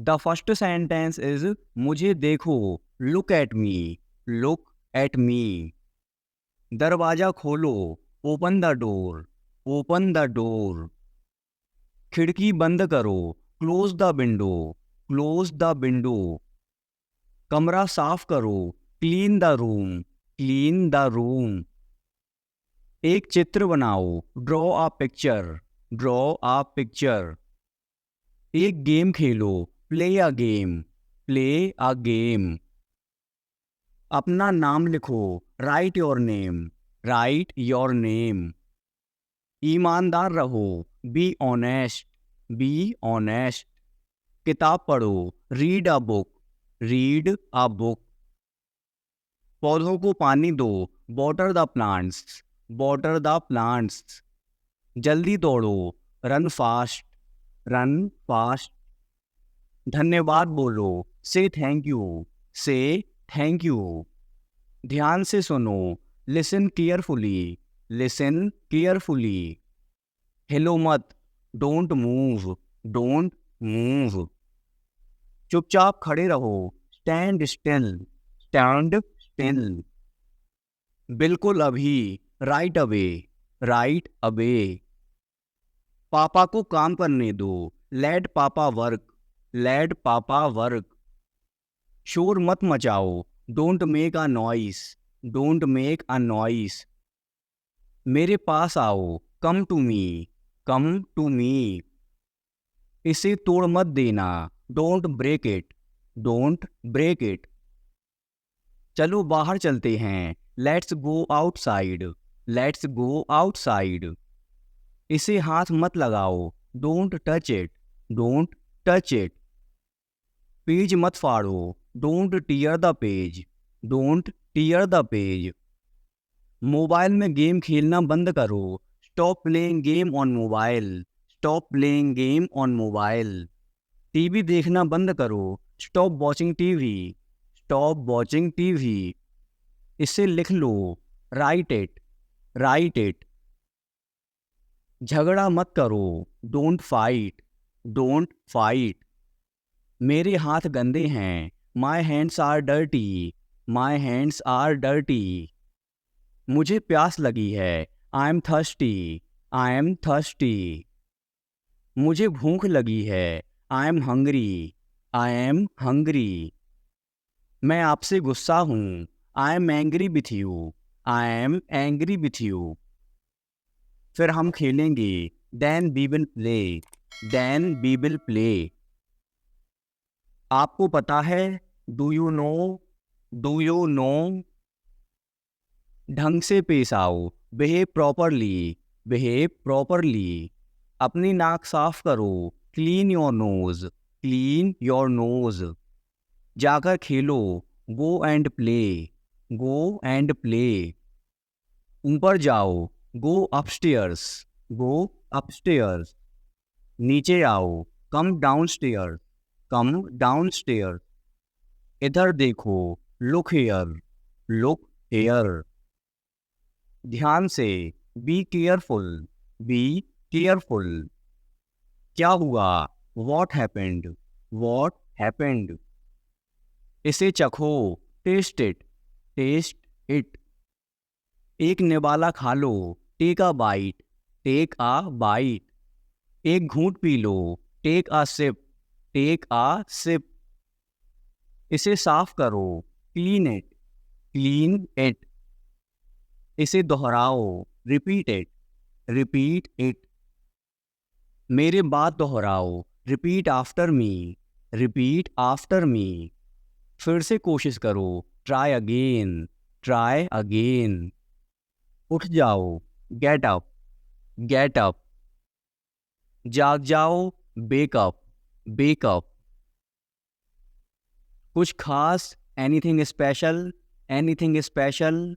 The first sentence is मुझे देखो, look at me, look at me. दरवाजा खोलो, open the door, open the door. खिड़की बंद करो, close the window, close the window. कमरा साफ करो, clean the room, clean the room. एक चित्र बनाओ, draw a picture, draw a picture. एक game Khelo, play a game, play a game. अपना नाम लिखो, right your name, right your name. ईमानदार रहो, बी ऑनेस्ट, बी ऑनेस्ट। किताब पढ़ो, read a book, read a book. पौधों को पानी दो, water the plants, water the plants. जल्दी दौड़ो, रन फास्ट, रन फास्ट। धन्यवाद बोलो, से थैंक यू, से थैंक यू। ध्यान से सुनो, लिसन केयरफुली, लिसन केयरफुली। हिलो मत, डोंट मूव, डोंट मूव। चुपचाप खड़े रहो, स्टैंड स्टिल, स्टैंड स्टिल। बिल्कुल अभी, राइट अवे, राइट अवे। पापा को काम करने दो, लेट पापा वर्क, लेट पापा वर्क। शोर मत मचाओ, don't make a noise, don't make a noise. मेरे पास आओ, come to me, come to me. इसे तोड़ मत देना, don't break it, don't break it. चलो बाहर चलते हैं, let's go outside, let's go outside. इसे हाथ मत लगाओ, don't touch it, don't touch it. Page मत फाड़ो, don't tear the page, don't tear the page. Mobile में गेम खेलना बंद करो, stop playing game on mobile, stop playing game on mobile. TV देखना बंद करो, stop watching TV, stop watching TV. इसे लिख लो, राइट इट, राइट इट। झगड़ा मत करो, डोंट फाइट, डोंट फाइट। मेरे हाथ गंदे हैं, my hands are dirty, my hands are dirty. मुझे प्यास लगी है, I am thirsty, I am thirsty. मुझे भूख लगी है, I am hungry, I am hungry. मैं आपसे गुस्सा हूँ, I am angry with you, I am angry with you. फिर हम खेलेंगे, then we will play, then we will play. आपको पता है, do you know, do you know. ढंग से पेश आओ, बिहेव प्रॉपरली, बिहेव प्रॉपरली। अपनी नाक साफ करो, clean your nose, clean your nose. जाकर खेलो, go and play, go and play. ऊपर जाओ, गो अपस्टेयर्स, गो अपस्टेयर्स। नीचे आओ, कम डाउनस्टेयर्स, कम डाउनस्टेयर्स। इधर देखो, लुक हेयर, लुक हेयर। ध्यान से, बी केयरफुल, बी केयरफुल। क्या हुआ, वॉट हैपेंड, वॉट हैपेंड। इसे चखो, टेस्ट इट, टेस्ट इट। एक निवाला खा लो, take a bite, take a bite. एक घूंट पी लो, take a sip, take a sip. इसे साफ करो, क्लीन इट, क्लीन इट। इसे दोहराओ, रिपीट इट, रिपीट इट। मेरे बाद दोहराओ, repeat after me, repeat after me. फिर से कोशिश करो, ट्राई अगेन, ट्राई अगेन। उठ जाओ, गेट अप, गेट अप। जाग जाओ, बेक अप, बेक अप। कुछ खास, एनीथिंग स्पेशल, एनीथिंग स्पेशल।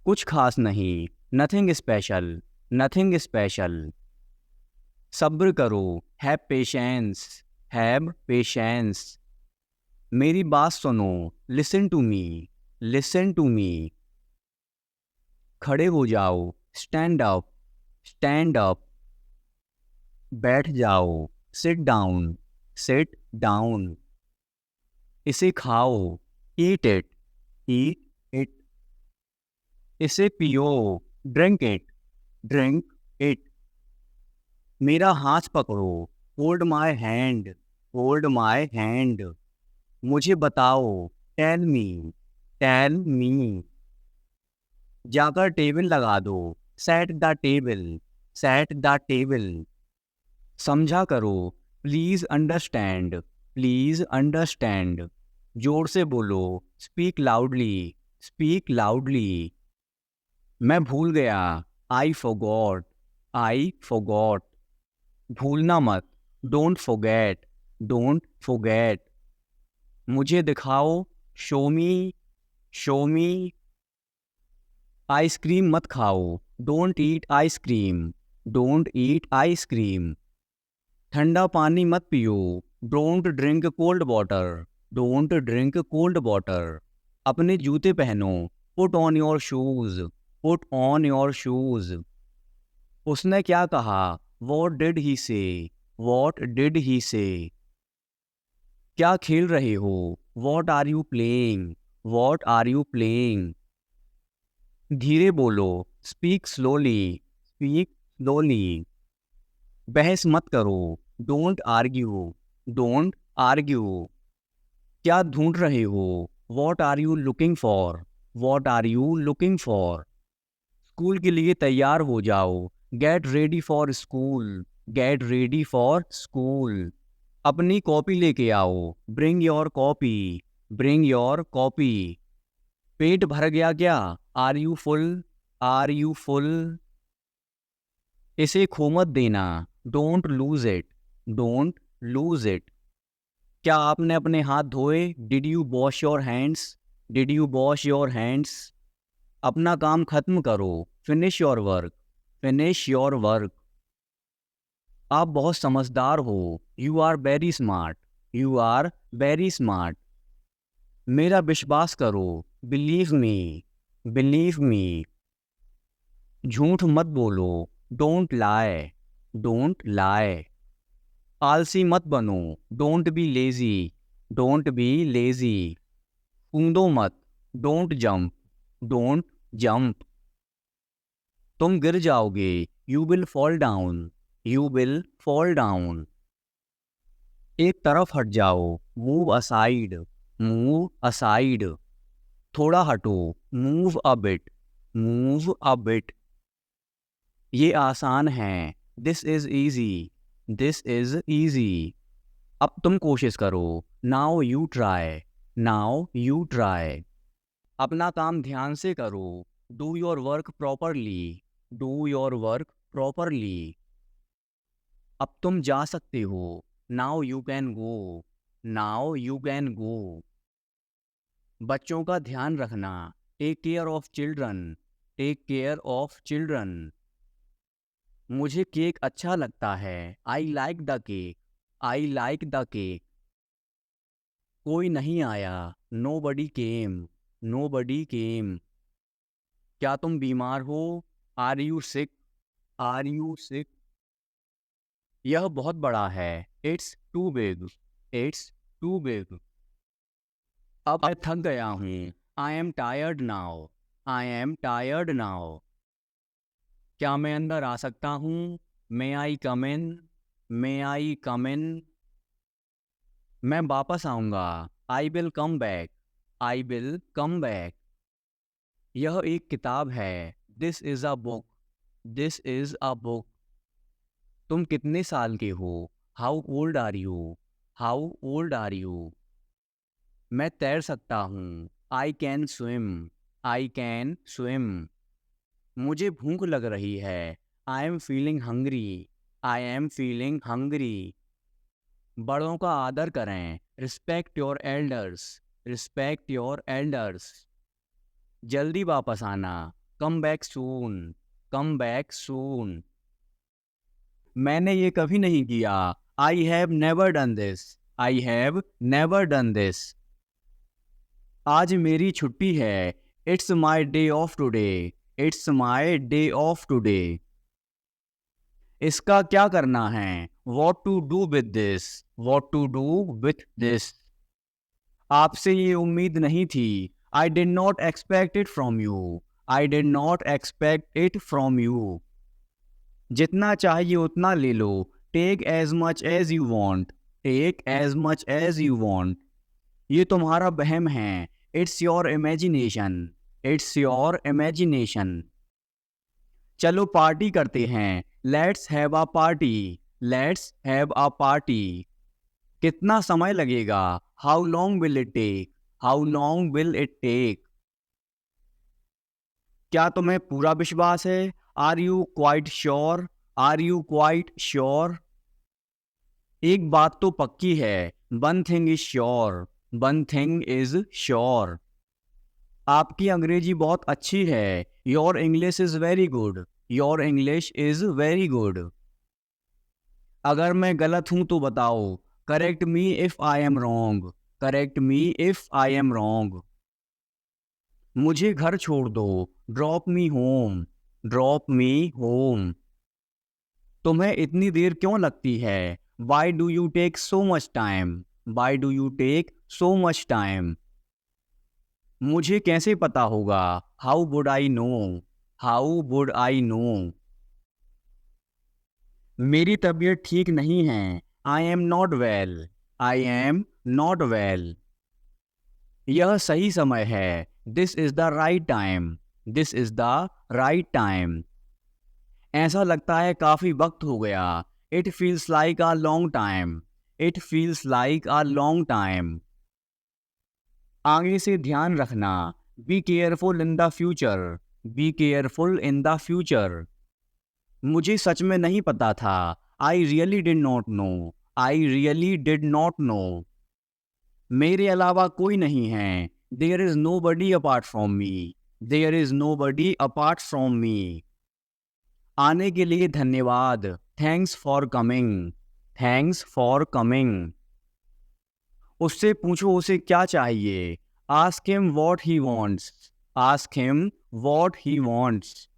कुछ खास नहीं, नथिंग स्पेशल, नथिंग स्पेशल। सब्र करो, हैव पेशेंस, हैव पेशेंस। मेरी बात सुनो, listen to me, listen to me. खड़े हो जाओ, स्टैंड अप, स्टैंड अप। बैठ जाओ, सिट डाउन, सिट डाउन। इसे खाओ, ईट इट, ईट इट। इसे पियो, ड्रिंक इट, ड्रिंक इट। मेरा हाथ पकड़ो, hold my hand, hold my hand. मुझे बताओ, टेल मी, टेल मी। जाकर टेबल लगा दो, set the table, set the table. समझा करो, प्लीज अंडरस्टैंड, प्लीज अंडरस्टैंड। जोर से बोलो, स्पीक लाउडली, स्पीक लाउडली। मैं भूल गया, आई फॉरगॉट, आई फॉरगॉट। भूलना मत, डोंट फॉरगेट, डोंट फॉरगेट। मुझे दिखाओ, शो मी, शो मी। आइसक्रीम मत खाओ, don't eat ice cream, don't eat ice cream. ठंडा पानी मत पियो, don't drink cold water, don't drink cold water. अपने जूते पहनो, put on your shoes, put on your shoes. उसने क्या कहा, वॉट डिड ही से, वॉट डिड ही से। क्या खेल रहे हो, what are you playing, what are you playing. धीरे बोलो, स्पीक स्लोली, स्पीक स्लोली। बहस मत करो, डोंट आर्ग्यू, डोंट आर्ग्यू। क्या ढूंढ रहे हो, what are you looking for, what are you looking for. School के लिए तैयार हो जाओ, get ready for school, get ready for school. अपनी कॉपी लेके आओ, bring your copy, bring your copy. पेट भर गया क्या, are you full, are you full. इसे खो मत देना, don't lose it, don't lose it. क्या आपने अपने हाथ धोए, did you wash your hands, did you wash your hands. अपना काम खत्म करो, finish your work, finish your work. आप बहुत समझदार हो, you are very smart, you are very smart. मेरा विश्वास करो, बिलीव मी, बिलीव मी। झूठ मत बोलो, डोंट लाई, डोंट लाई। आलसी मत बनो, don't be lazy, don't be lazy. कूदो मत, डोंट जंप, डोंट जंप। तुम गिर जाओगे, you will fall down, you will fall down. एक तरफ हट जाओ, मूव असाइड, मूव असाइड। थोड़ा हटो, move a bit, move a bit. ये आसान है, this is easy, this is easy. अब तुम कोशिश करो, now you try, now you try. अपना काम ध्यान से करो, do your work properly, do your work properly. अब तुम जा सकते हो, now you can go, now you can go. बच्चों का ध्यान रखना, take care of children, take care of children. मुझे केक अच्छा लगता है, I like the cake, I like the cake. कोई नहीं आया, नो बडी केम, नो बडी केम। क्या तुम बीमार हो, are you sick, are you sick. यह बहुत बड़ा है, it's too big, it's too big. अब मैं थक गया हूँ, I am tired now, I am tired now. क्या मैं अंदर आ सकता हूँ, मे आई कम इन, मे आई कम इन। मैं वापस आऊँगा, I will come back, I will come back. यह एक किताब है, this is a book, this is a book. तुम कितने साल के हो, how old are you, how old are you. मैं तैर सकता हूँ, I can swim, I can swim. मुझे भूख लग रही है, I am feeling hungry, I am feeling hungry. बड़ों का आदर करें, respect your elders, respect your elders. जल्दी वापस आना, come back soon, come back soon. मैंने ये कभी नहीं किया, I have never done this, I have never done this. आज मेरी छुट्टी है, it's my day of today, it's my day of today. इसका क्या करना है, What to do with this? What to do with this? आपसे ये उम्मीद नहीं थी. I did not expect it from you. I did not expect it from you. जितना चाहिए उतना ले लो. Take as much as you want. Take as much as you want. ये तुम्हारा वहम है. It's your imagination. It's your imagination. चलो party करते हैं. Let's have a party. Let's have a party. कितना समय लगेगा? How long will it take? How long will it take? क्या तुम्हें पूरा विश्वास है? Are you quite sure? Are you quite sure? एक बात तो पक्की है. One thing is sure. One thing is sure. आपकी अंग्रेजी बहुत अच्छी है. Your English is very good. Your English is very good. अगर मैं गलत हूं तो बताओ. Correct me if I am wrong. Correct me if I am wrong. मुझे घर छोड़ दो. Drop me home. Drop me home. तुम्हें इतनी देर क्यों लगती है? Why do you take so much time? Why do you take so much time? मुझे कैसे पता होगा? How would I know? How would I know? मेरी तबीयत ठीक नहीं है. I am not well. I am not well. यह सही समय है. This is the right time. This is the right time. ऐसा लगता है काफी वक्त हो गया. It feels like a long time. It feels like a long time. आगे से ध्यान रखना. Be careful in the future. Be careful in the future. मुझे सच में नहीं पता था. I really did not know. I really did not know. मेरे अलावा कोई नहीं है. There is nobody apart from me. There is nobody apart from me. आने के लिए धन्यवाद. Thanks for coming. Thanks for coming. उससे पूछो उसे क्या चाहिए. Ask him what he wants. Ask him what he wants.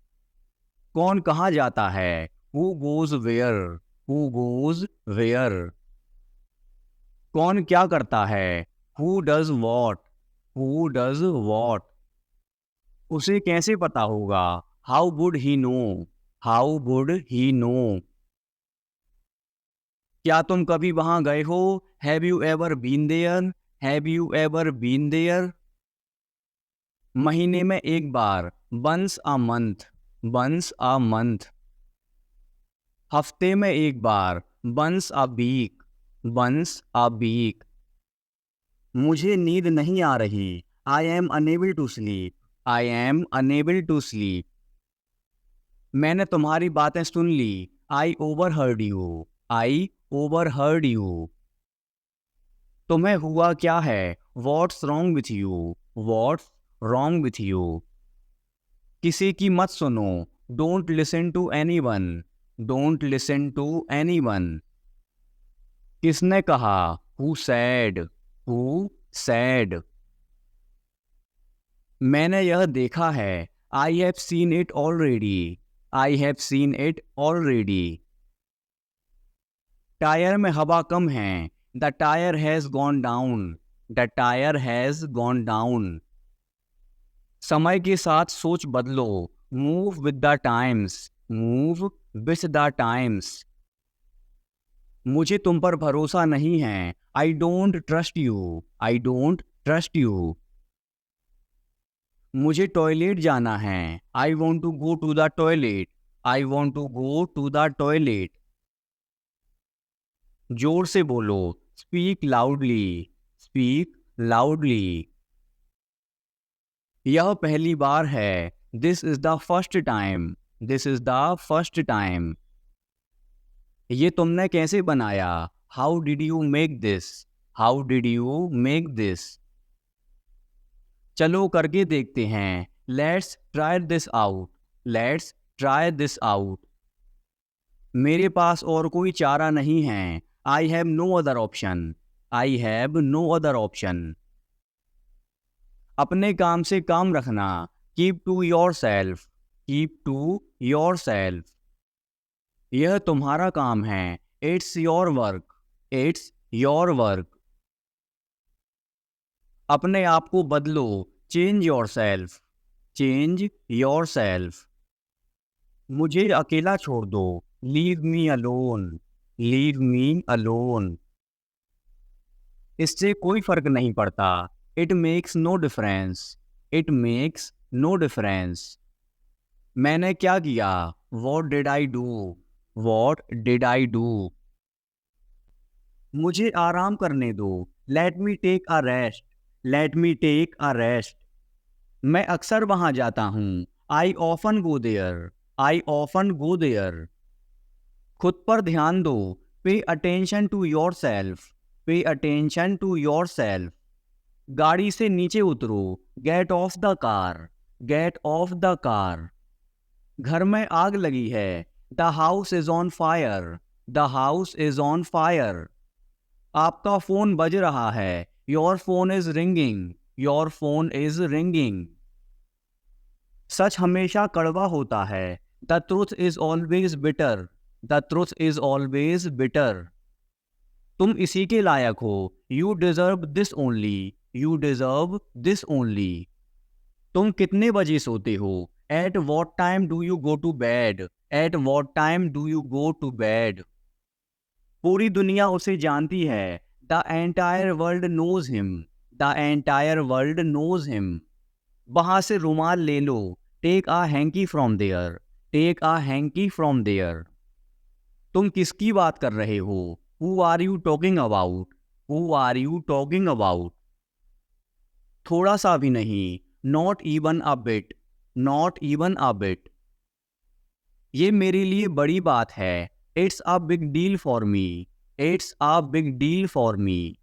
कौन कहाँ जाता है? Who goes where? Who goes where? कौन क्या करता है? Who does what? Who does what? उसे कैसे पता होगा? How would he know? How would he know? क्या तुम कभी वहां गए हो? Have you ever been there? Have you ever been there? महीने में एक बार. Once a month. Once a month. हफ्ते में एक बार. Once a week. Once a week. मुझे नींद नहीं आ रही. I am unable to sleep. I am unable to sleep. मैंने तुम्हारी बातें सुन ली. I overheard you. I overheard you. तुम्हें हुआ क्या है? What's wrong with you? What's wrong with you? किसी की मत सुनो. Don't listen to anyone. Don't listen to anyone. किसने कहा? Who said? Who said? मैंने यह देखा है. I have seen it already. I have seen it already. Tyre में हवा कम है. The tire has gone down. The tire has gone down. समय के साथ सोच बदलो. Move with the times. Move with the times. मुझे तुम पर भरोसा नहीं है. I don't trust you. I don't trust you. मुझे टॉयलेट जाना है. I want to go to the toilet. I want to go to the toilet. जोर से बोलो. Speak loudly. Speak loudly. यह पहली बार है. This is the first time. This is the first time. ये तुमने कैसे बनाया? How did you make this? How did you make this? चलो करके देखते हैं. Let's try this out. Let's try this out. मेरे पास और कोई चारा नहीं है. I have no other option. I have no other option. अपने काम से काम रखना. Keep to yourself. Keep to yourself. यह तुम्हारा काम है. It's your work, it's your work. अपने आप को बदलो, change yourself, change yourself. मुझे अकेला छोड़ दो, leave me alone, leave me alone. इससे कोई फर्क नहीं पड़ता, it makes no difference, it makes no difference. मैंने क्या किया, what did I do, what did I do. मुझे आराम करने दो, let me take a rest, let me take a rest. मैं अक्सर वहां जाता हूँ, I often go there, I often go there. खुद पर ध्यान दो, pay attention to yourself, pay attention to yourself. गाड़ी से नीचे उतरो, get off the car, get off the car. घर में आग लगी है, the house is on fire, the house is on fire. आपका फोन बज रहा है, your phone is ringing, your phone is ringing. सच हमेशा कड़वा होता है, the truth is always bitter, the truth is always bitter. तुम इसी के लायक हो, you deserve this only, you deserve this only. तुम कितने बजे सोते हो, at what time do you go to bed, at what time do you go to bed. पूरी दुनिया उसे जानती है, the entire world knows him, the entire world knows him. वहां से रुमाल ले लो, take a hanky from there, take a hanky from there. तुम किसकी बात कर रहे हो, who are you talking about, who are you talking about. थोड़ा सा भी नहीं, not even a bit, not even a bit. ये मेरे लिए बड़ी बात है, it's a big deal for me, it's a big deal for me.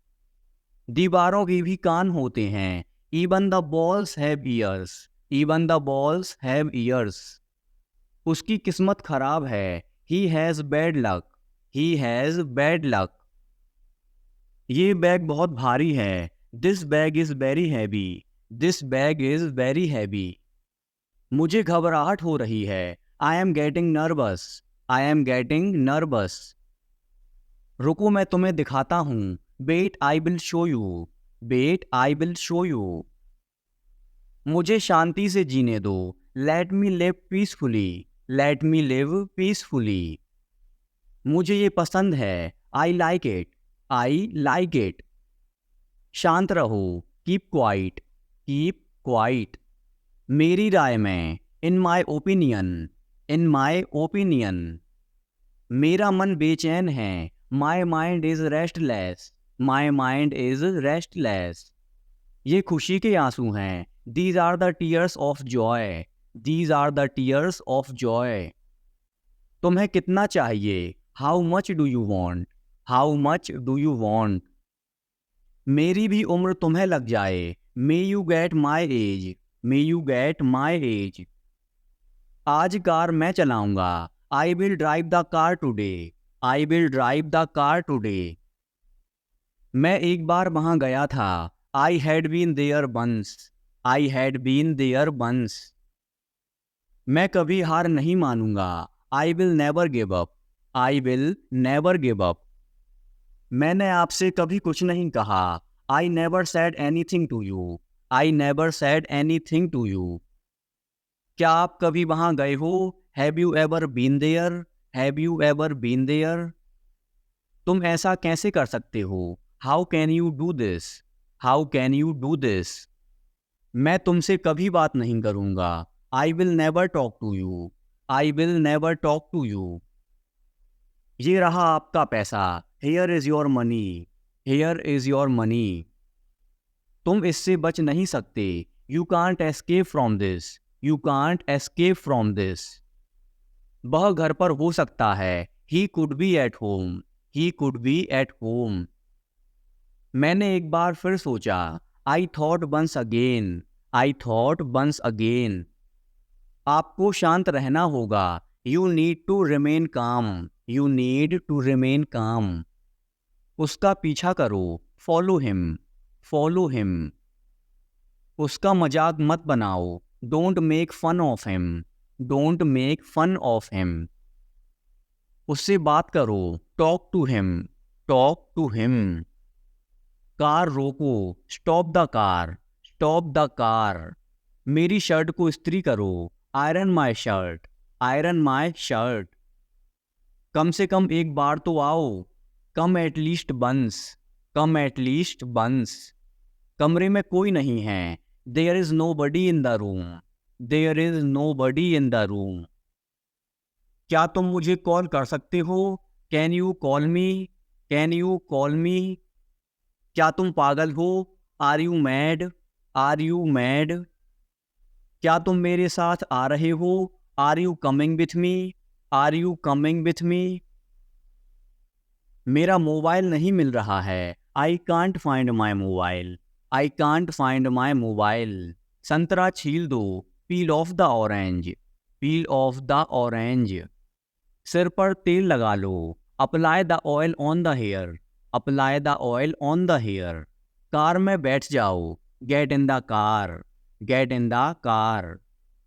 दीवारों के भी कान होते हैं, even the balls have ears, even the balls have ears. उसकी किस्मत खराब है, ही has bad luck, he has bad luck. ये बैग बहुत भारी है, this bag is very heavy, this bag is very heavy. मुझे घबराहट हो रही है, I am getting nervous, I am getting nervous. रुको मैं तुम्हें दिखाता हूँ, wait I will show you, wait I will show you. मुझे शांति से जीने दो, let me live peacefully, let me live peacefully. मुझे ये पसंद है, I like it, I like it. शांत रहो, कीप क्वाइट, कीप क्वाइट। मेरी राय में, इन my opinion, in my opinion. मेरा मन बेचैन है, my mind is restless, my mind is restless. ये खुशी के आंसू हैं, these are the tears of joy, these are the tears of joy. तुम्हें कितना चाहिए, how much do you want, how much do you want. मेरी भी उम्र तुम्हें लग जाए, may you get my age, may you get my age. आज कार मैं चलाऊंगा, I will drive the car today, I will drive the car today. मैं एक बार वहां गया था, I had been there once, I had been there once. मैं कभी हार नहीं मानूंगा, I will never give up, I will never give up. मैंने आपसे कभी कुछ नहीं कहा, I never said anything to you, I never said anything to you. क्या आप कभी वहां गए हो, have you ever been there, have you ever been there. तुम ऐसा कैसे कर सकते हो, how can you do this, how can you do this. मैं तुमसे कभी बात नहीं करूंगा, I will never talk to you, I will never talk to you. ये रहा आपका पैसा, here is your money, here is your money. तुम इससे बच नहीं सकते, you can't escape from this, you can't escape from this. वह घर पर हो सकता है, he could be at home, he could be at home. मैंने एक बार फिर सोचा, I thought once again, I thought once again. आपको शांत रहना होगा, you need to remain calm, you need to remain calm. उसका पीछा करो, फॉलो हिम, फॉलो हिम। उसका मजाक मत बनाओ, don't make fun of him, don't make fun of him. उससे बात करो, talk to him, talk to him. Car रोको, stop the car, stop the car. मेरी शर्ट को इस्त्री करो, iron my shirt, iron my shirt. कम से कम एक बार तो आओ, come at least once, come at least once. कमरे में कोई नहीं है, there is nobody in the room, there is nobody in the room. क्या तुम मुझे कॉल कर सकते हो, can you call me, can you call me. क्या तुम पागल हो, are you mad, are you mad. क्या तुम मेरे साथ आ रहे हो, are you coming with me, are you coming with me. मेरा मोबाइल नहीं मिल रहा है, I can't find my mobile, I can't find my mobile. संतरा छील दो, peel off the orange, peel off the orange. सिर पर तेल लगा लो, apply the oil on the hair, apply the oil on the hair. Car में बैठ जाओ, get in the car, get in the car.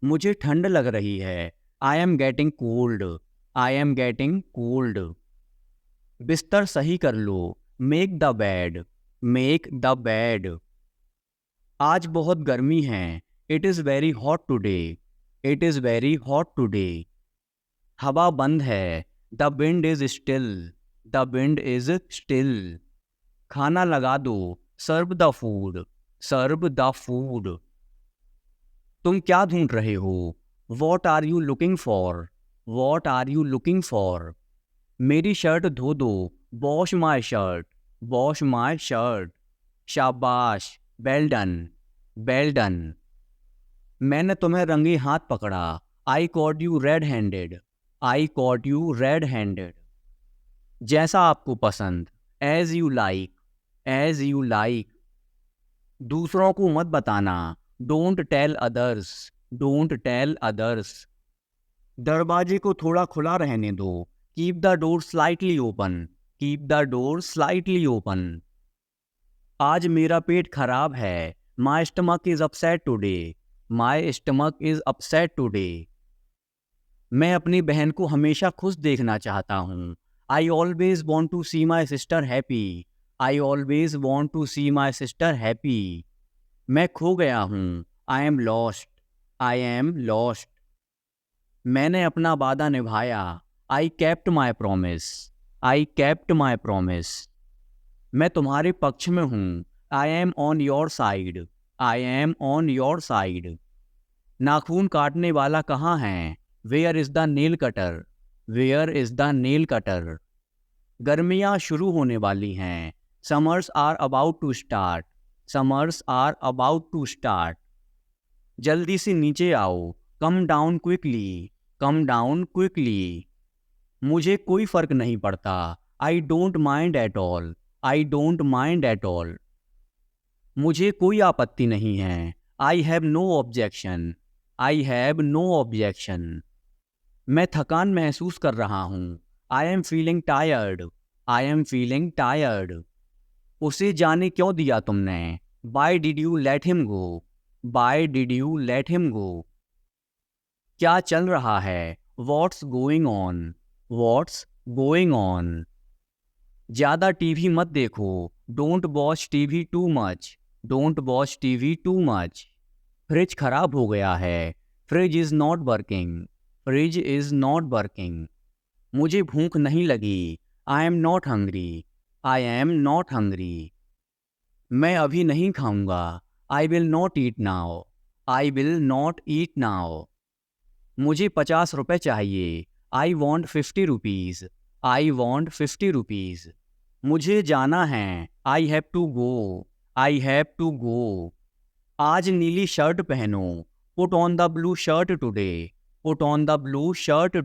मुझे ठंड लग रही है, I am getting cold, I am getting cold. बिस्तर सही कर लो, make the bed, make the bed. आज बहुत गर्मी है, it is very hot today, it is very hot today. हवा बंद है, the wind is still, the wind is still. खाना लगा दो, serve the food, serve the food. तुम क्या ढूंढ रहे हो, what are you looking for, what are you looking for. मेरी शर्ट धो दो, wash my shirt, wash my shirt. शाबाश, वेल डन, वेल डन। मैंने तुम्हें रंगे हाथ पकड़ा, I caught you red handed, I caught you red handed. जैसा आपको पसंद, as you like, as you like. दूसरों को मत बताना, don't tell others, don't tell others. दरवाजे को थोड़ा खुला रहने दो, keep the door slightly open, keep the door slightly open. आज मेरा पेट खराब है, my stomach is upset today, my stomach is upset today. मैं अपनी बहन को हमेशा खुश देखना चाहता हूँ, I always want to see my sister happy, I always want to see my sister happy. मैं खो गया हूँ, I am lost, I am lost. मैंने अपना वादा निभाया, I kept my promise, I kept my promise. मैं तुम्हारे पक्ष में हूँ, I am on your side, I am on your side. नाखून काटने वाला कहाँ है, where is the nail cutter, where is the nail cutter. गर्मियाँ शुरू होने वाली हैं, summers are about to start, summers are about to start. जल्दी से नीचे आओ, come down quickly, come down quickly. मुझे कोई फ़र्क नहीं पड़ता, I don't mind at all, I don't mind at all. मुझे कोई आपत्ति नहीं है, I have no objection, I have no objection. मैं थकान महसूस कर रहा हूँ, I am feeling tired, I am feeling tired. उसे जाने क्यों दिया तुमने, why did you let him go, why did you let him go. क्या चल रहा है, what's going on, what's going on. ज़्यादा टीवी मत देखो, don't watch TV too much, don't watch TV too much. Fridge खराब हो गया है, fridge is not working, fridge is not working. मुझे भूख नहीं लगी, I am not hungry, I am not hungry. मैं अभी नहीं खाऊंगा, I will not eat now, I will not eat now. मुझे 50 रुपये चाहिए, I want 50 rupees, I want 50 rupees. मुझे जाना है, I have to go, I have to go. आज नीली शर्ट पहनो, put on the blue shirt today, put on the blue shirt